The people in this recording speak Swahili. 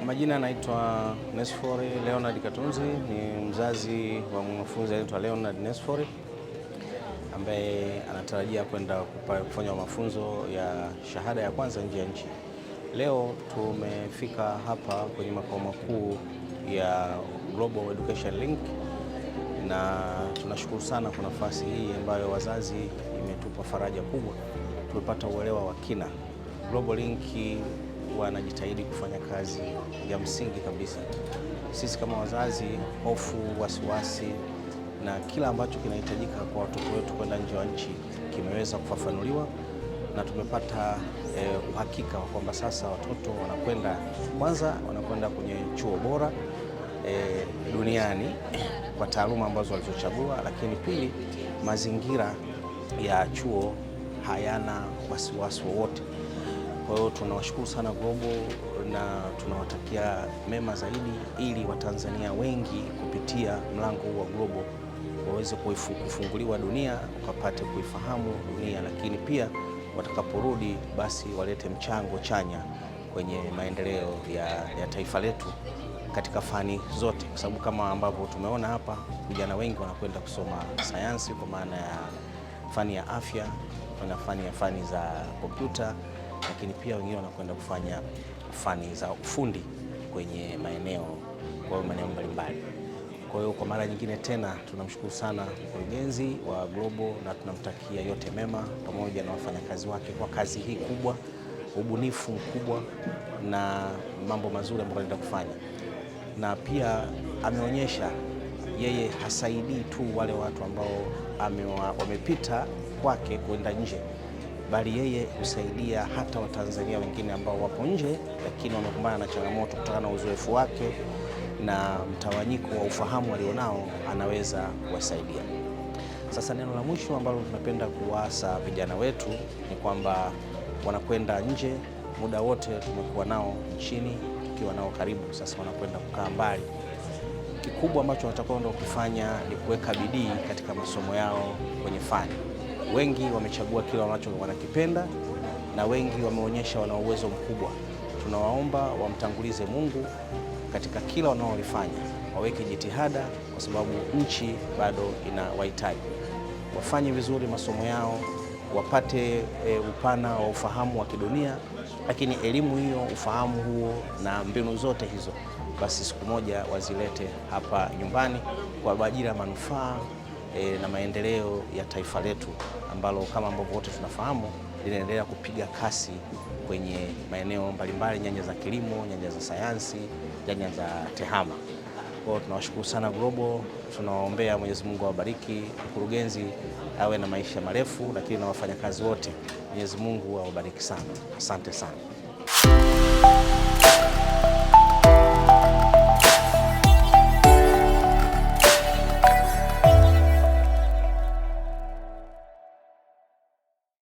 Majina naitwa Nesfori Leonard Katunzi, ni mzazi wa mwanafunzi anaitwa Leonard Nesfori ambaye anatarajia kwenda kufanya mafunzo ya shahada ya kwanza nje ya nchi. Leo tumefika hapa kwenye makao makuu ya Global Education Link na tunashukuru sana kwa nafasi hii ambayo wazazi imetupa faraja kubwa. Tumepata uelewa wa kina. Global Link wanajitahidi kufanya kazi ya msingi kabisa. Sisi kama wazazi, hofu, wasiwasi na kila ambacho kinahitajika kwa watoto wetu kwenda nje ya nchi kimeweza kufafanuliwa na tumepata uhakika wa kwamba sasa watoto wanakwenda kwenye chuo bora duniani kwa taaluma ambazo walizochagua, lakini pili, mazingira ya chuo hayana wasiwasi wowote. Kwa hiyo tunawashukuru sana Global na tunawatakia mema zaidi, ili Watanzania wengi kupitia mlango huu wa Global waweze kufunguliwa dunia, ukapate kuifahamu dunia, lakini pia watakaporudi basi walete mchango chanya kwenye maendeleo ya taifa letu katika fani zote, kwa sababu kama ambavyo tumeona hapa, vijana wengi wanakwenda kusoma sayansi kwa maana ya fani ya afya na fani za kompyuta, lakini pia wengine wanakwenda kufanya fani za ufundi kwenye maeneo mbalimbali. Kwa hiyo kwa mara nyingine tena tunamshukuru sana mkurugenzi wa Global na tunamtakia yote mema pamoja na wafanyakazi wake kwa kazi hii kubwa, ubunifu mkubwa na mambo mazuri ambayo anaenda kufanya. Na pia ameonyesha yeye hasaidii tu wale watu ambao wamepita kwake kwenda nje, bali yeye husaidia hata Watanzania wengine ambao wapo nje lakini wamekumbana na changamoto kutokana na uzoefu wake na mtawanyiko wa ufahamu alionao, anaweza kuwasaidia. Sasa neno la mwisho ambalo tunapenda kuwaasa vijana wetu ni kwamba wanakwenda nje, muda wote tumekuwa nao nchini, tukiwa nao karibu, sasa wanakwenda kukaa mbali. Kikubwa ambacho watakwenda kufanya ni kuweka bidii katika masomo yao kwenye fani. Wengi wamechagua kile wanacho wanakipenda na wengi wameonyesha wana uwezo mkubwa. Tunawaomba wamtangulize Mungu katika kila wanaolifanya, waweke jitihada kwa sababu nchi bado inawahitaji. Wafanye vizuri masomo yao, wapate upana wa ufahamu wa kidunia, lakini elimu hiyo, ufahamu huo na mbinu zote hizo basi siku moja wazilete hapa nyumbani kwa ajili ya manufaa na maendeleo ya taifa letu ambalo kama ambavyo wote tunafahamu linaendelea kupiga kasi kwenye maeneo mbalimbali, nyanja za kilimo, nyanja za sayansi, nyanja za tehama. Kwa tunawashukuru sana Global, tunawaombea Mwenyezi Mungu awabariki, mkurugenzi awe na maisha marefu, lakini na wafanyakazi wote Mwenyezi Mungu awabariki sana. Asante sana.